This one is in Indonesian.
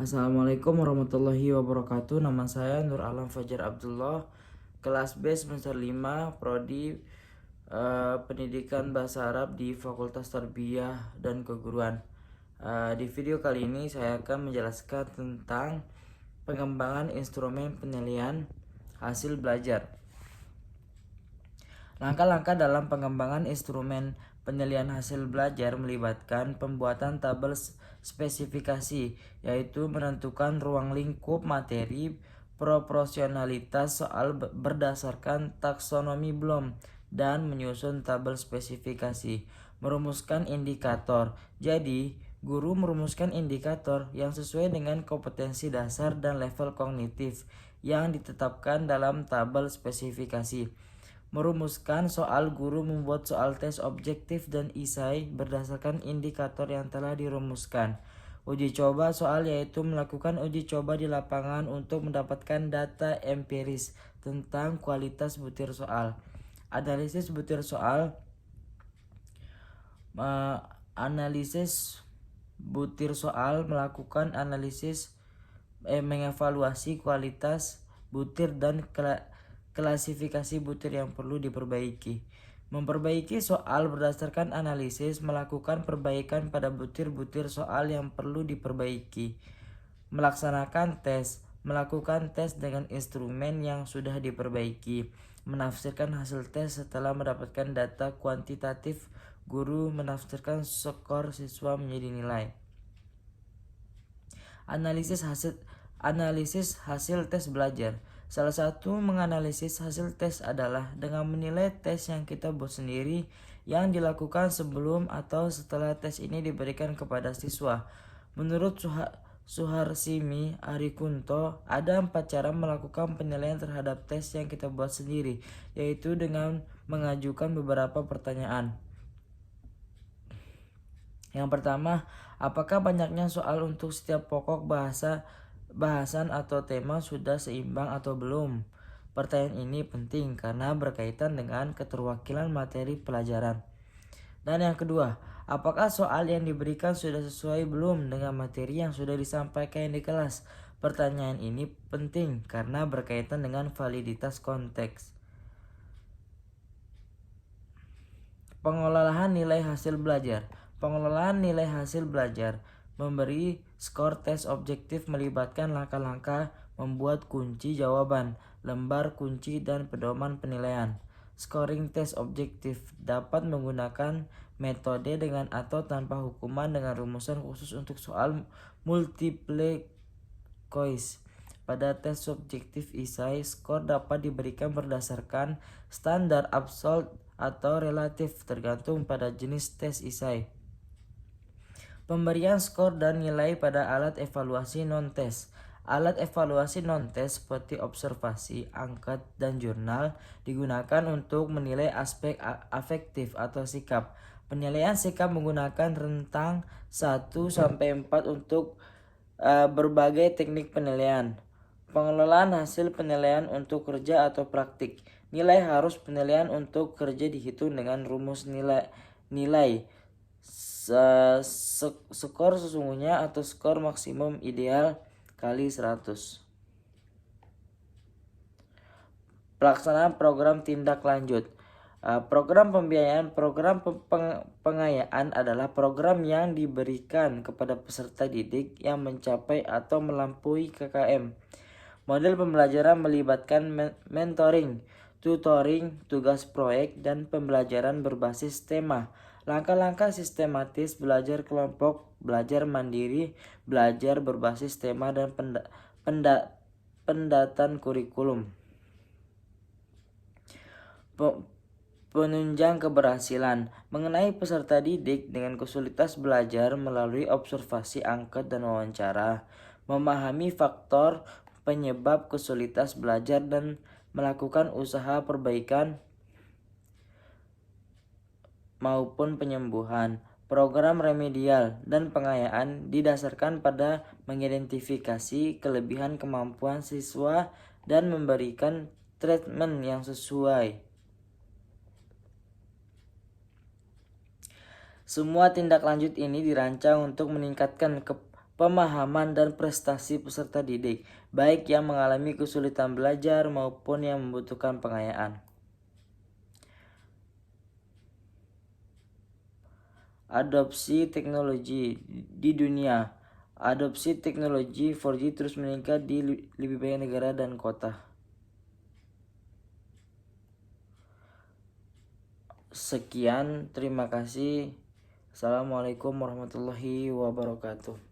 Assalamualaikum warahmatullahi wabarakatuh. Nama saya Nur Alam Fajar Abdullah, kelas B semester 5, prodi Pendidikan Bahasa Arab di Fakultas Tarbiyah dan Keguruan. Di video kali ini saya akan menjelaskan tentang pengembangan instrumen penilaian hasil belajar. Langkah-langkah dalam pengembangan instrumen penilaian hasil belajar melibatkan pembuatan tabel spesifikasi, yaitu menentukan ruang lingkup materi, proporsionalitas soal berdasarkan taksonomi Bloom, dan menyusun tabel spesifikasi. Merumuskan indikator. Jadi, guru merumuskan indikator yang sesuai dengan kompetensi dasar dan level kognitif yang ditetapkan dalam tabel spesifikasi. Merumuskan soal, guru membuat soal tes objektif dan isai berdasarkan indikator yang telah dirumuskan. Uji coba soal yaitu melakukan uji coba di lapangan untuk mendapatkan data empiris tentang kualitas butir soal. Analisis butir soal. Melakukan analisis mengevaluasi kualitas butir dan klasifikasi butir yang perlu diperbaiki. Memperbaiki soal berdasarkan analisis, melakukan perbaikan pada butir-butir soal yang perlu diperbaiki. Melaksanakan tes, melakukan tes dengan instrumen yang sudah diperbaiki. Menafsirkan hasil tes setelah mendapatkan data kuantitatif, guru menafsirkan skor siswa menjadi nilai. Analisis hasil tes belajar. Salah satu menganalisis hasil tes adalah dengan menilai tes yang kita buat sendiri yang dilakukan sebelum atau setelah tes ini diberikan kepada siswa. Menurut Suharsimi Arikunto, ada 4 cara melakukan penilaian terhadap tes yang kita buat sendiri, yaitu dengan mengajukan beberapa pertanyaan. Yang pertama, apakah banyaknya soal untuk setiap pokok bahasan atau tema sudah seimbang atau belum? Pertanyaan ini penting karena berkaitan dengan keterwakilan materi pelajaran. Dan yang kedua, apakah soal yang diberikan sudah sesuai belum dengan materi yang sudah disampaikan di kelas? Pertanyaan ini penting karena berkaitan dengan validitas konteks. Pengelolaan nilai hasil belajar. Pengelolaan nilai hasil belajar memberi skor tes objektif melibatkan langkah-langkah membuat kunci jawaban, lembar kunci, dan pedoman penilaian. Scoring tes objektif dapat menggunakan metode dengan atau tanpa hukuman dengan rumusan khusus untuk soal multiple choice. Pada tes subjektif isai, skor dapat diberikan berdasarkan standar absolut atau relatif tergantung pada jenis tes isai. Pemberian skor dan nilai pada alat evaluasi non-tes. Alat evaluasi non-tes seperti observasi, angket, dan jurnal digunakan untuk menilai aspek afektif atau sikap. Penilaian sikap menggunakan rentang 1-4 untuk berbagai teknik penilaian. Pengelolaan hasil penilaian untuk kerja atau praktik. Nilai harus penilaian untuk kerja dihitung dengan rumus nilai skor sesungguhnya atau skor maksimum ideal kali 100. Pelaksanaan program tindak lanjut. Program pembiayaan, program pengayaan adalah program yang diberikan kepada peserta didik yang mencapai atau melampaui KKM. Model pembelajaran melibatkan mentoring, tutoring, tugas proyek, dan pembelajaran berbasis tema. Langkah-langkah sistematis belajar kelompok, belajar mandiri, belajar berbasis tema, dan pendataan kurikulum. Penunjang keberhasilan mengenai peserta didik dengan kesulitan belajar melalui observasi, angket, dan wawancara. Memahami faktor penyebab kesulitan belajar dan melakukan usaha perbaikan maupun penyembuhan. Program remedial dan pengayaan didasarkan pada mengidentifikasi kelebihan kemampuan siswa dan memberikan treatment yang sesuai. Semua tindak lanjut ini dirancang untuk meningkatkan pemahaman dan prestasi peserta didik, baik yang mengalami kesulitan belajar maupun yang membutuhkan pengayaan. Adopsi teknologi di dunia. Adopsi teknologi 4G terus meningkat di lebih banyak negara dan kota. Sekian, terima kasih. Assalamualaikum warahmatullahi wabarakatuh.